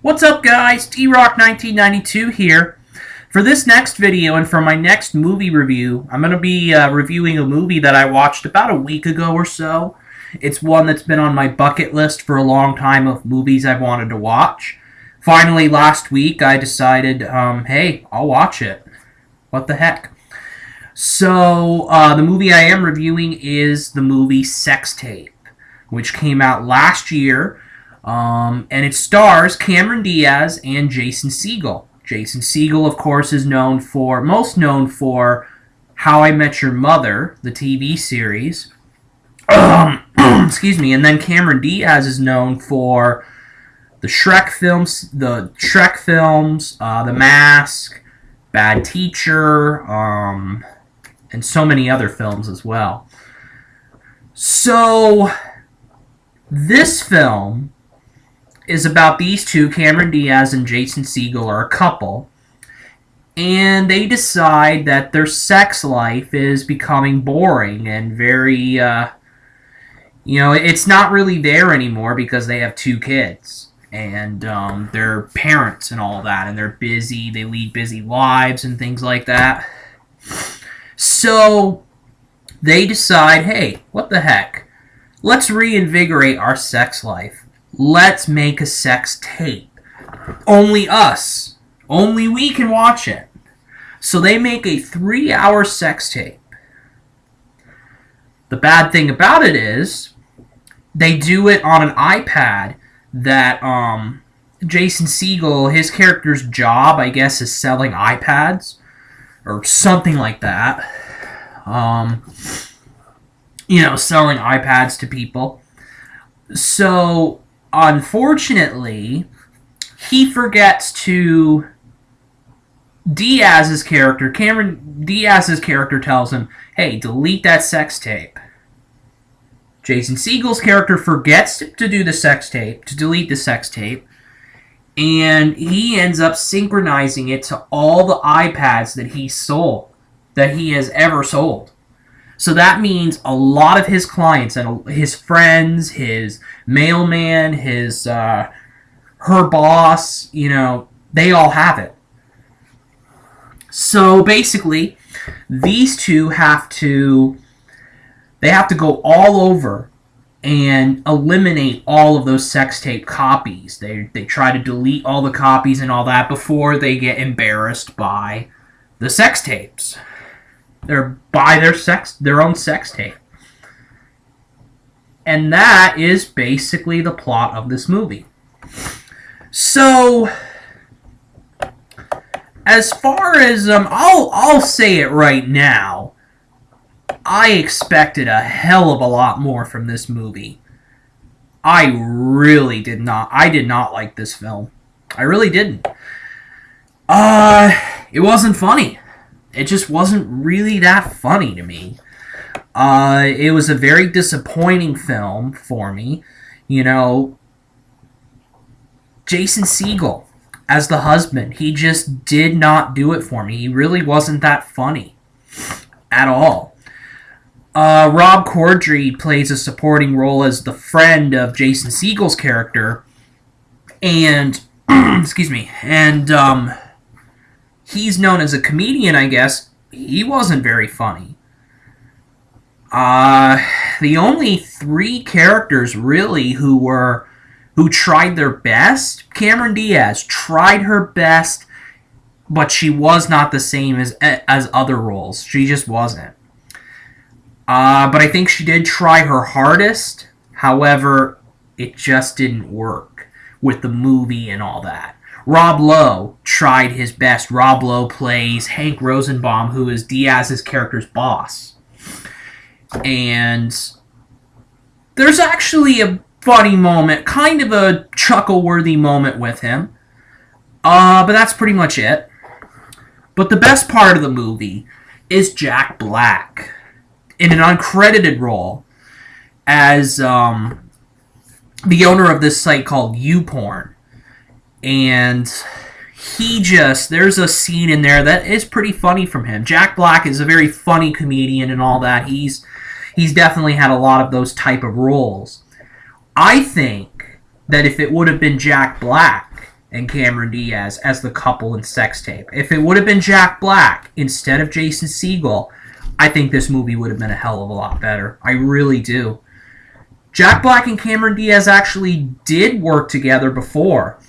What's up, guys? D-Rock1992 here. For this next video and for my next movie review, I'm going to be reviewing a movie that I watched about a week ago or so. It's one that's been on my bucket list for a long time of movies I've wanted to watch. Finally, last week, I decided, hey, I'll watch it. What the heck? So, the movie I am reviewing is the movie Sex Tape, which came out last year. And it stars Cameron Diaz and Jason Segal. Jason Segal, of course, is most known for How I Met Your Mother, the TV series. Excuse me. And then Cameron Diaz is known for the Shrek films, The Mask, Bad Teacher, and so many other films as well. So, this film is about these two, Cameron Diaz and Jason Segal, are a couple, and they decide that their sex life is becoming boring and very, it's not really there anymore because they have two kids, and they're parents and all that, and they're busy, they lead busy lives and things like that. So, they decide, hey, what the heck, let's reinvigorate our sex life. Let's make a sex tape. Only us. Only we can watch it. So they make a 3-hour sex tape. The bad thing about it is, they do it on an iPad that, Jason Segal, his character's job, I guess, is selling iPads. Or something like that. Selling iPads to people. So, unfortunately, he forgets to... Cameron Diaz's character tells him, hey, delete that sex tape. Jason Segal's character forgets to delete the sex tape, and he ends up synchronizing it to all the iPads that he has ever sold. So that means a lot of his clients and his friends, his mailman, her boss, they all have it. So basically, these two have to go all over and eliminate all of those sex tape copies. They try to delete all the copies and all that before they get embarrassed by the sex tapes. They're by their own sex tape. And that is basically the plot of this movie. So, as far as, I'll say it right now, I expected a hell of a lot more from this movie. I did not like this film. I really didn't. It wasn't funny. It just wasn't really that funny to me. It was a very disappointing film for me. Jason Segal, as the husband, he just did not do it for me. He really wasn't that funny at all. Rob Corddry plays a supporting role as the friend of Jason Segal's character. And, excuse me, and, he's known as a comedian, I guess. He wasn't very funny. The only three characters, really, who tried their best, Cameron Diaz tried her best, but she was not the same as other roles. She just wasn't. But I think she did try her hardest. However, it just didn't work with the movie and all that. Rob Lowe tried his best. Rob Lowe plays Hank Rosenbaum, who is Diaz's character's boss. And there's actually a funny moment, kind of a chuckle-worthy moment with him. But that's pretty much it. But the best part of the movie is Jack Black, in an uncredited role, as the owner of this site called YouPorn. And there's a scene in there that is pretty funny from him. Jack Black is a very funny comedian and all that. He's definitely had a lot of those type of roles. I think that if it would have been Jack Black and Cameron Diaz as the couple in Sex Tape. If it would have been Jack Black instead of Jason Segal, I think this movie would have been a hell of a lot better. I really do. Jack Black and Cameron Diaz actually did work together before.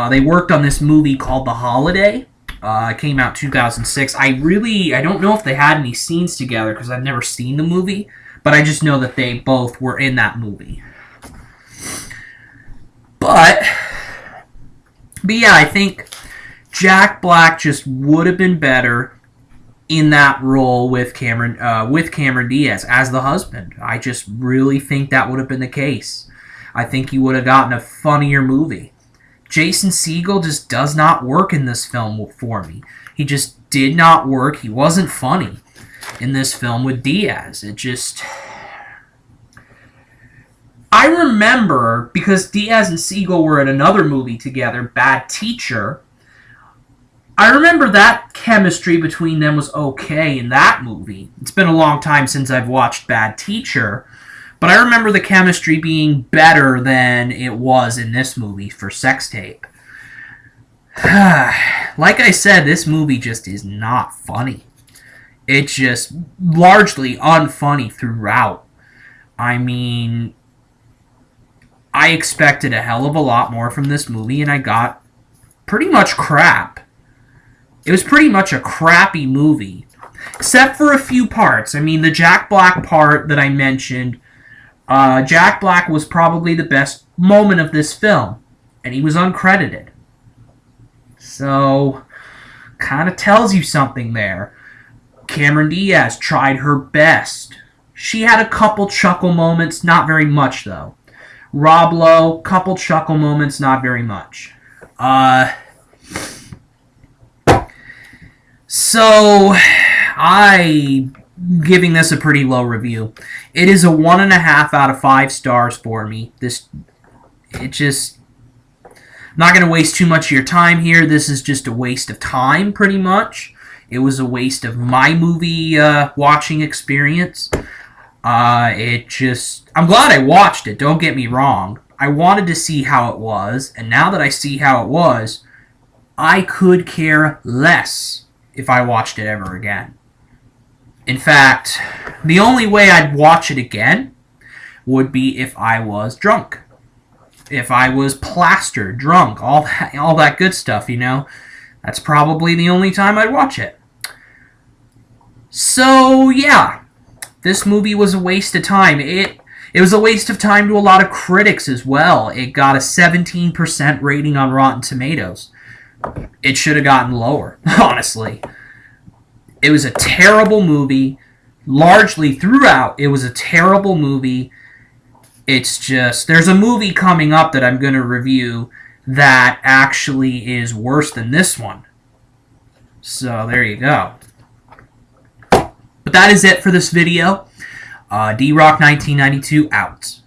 They worked on this movie called The Holiday. It came out 2006. I don't know if they had any scenes together because I've never seen the movie, but I just know that they both were in that movie. But yeah, I think Jack Black just would have been better in that role with Cameron Diaz as the husband. I just really think that would have been the case. I think he would have gotten a funnier movie. Jason Segal just does not work in this film for me. He just did not work. He wasn't funny in this film with Diaz. I remember, because Diaz and Segal were in another movie together, Bad Teacher, I remember that chemistry between them was okay in that movie. It's been a long time since I've watched Bad Teacher, but I remember the chemistry being better than it was in this movie for Sex Tape. Like I said, this movie just is not funny. It's just largely unfunny throughout. I mean, I expected a hell of a lot more from this movie, and I got pretty much crap. It was pretty much a crappy movie, except for a few parts. I mean, the Jack Black part that I mentioned, Jack Black was probably the best moment of this film, and he was uncredited. So, kind of tells you something there. Cameron Diaz tried her best. She had a couple chuckle moments, not very much though. Rob Lowe, couple chuckle moments, not very much. So, I'm giving this a pretty low review. It is a 1.5 out of 5 stars for me. I'm not going to waste too much of your time here. This is just a waste of time, pretty much. It was a waste of my movie watching experience. I'm glad I watched it, don't get me wrong. I wanted to see how it was, and now that I see how it was, I could care less if I watched it ever again. In fact, the only way I'd watch it again would be if I was drunk. If I was plastered, drunk, all that good stuff, you know. That's probably the only time I'd watch it. So, yeah. This movie was a waste of time. It was a waste of time to a lot of critics as well. It got a 17% rating on Rotten Tomatoes. It should have gotten lower, honestly. It was a terrible movie. Largely throughout, it was a terrible movie. It's just, there's a movie coming up that I'm going to review that actually is worse than this one. So, there you go. But that is it for this video. D-Rock 1992 out.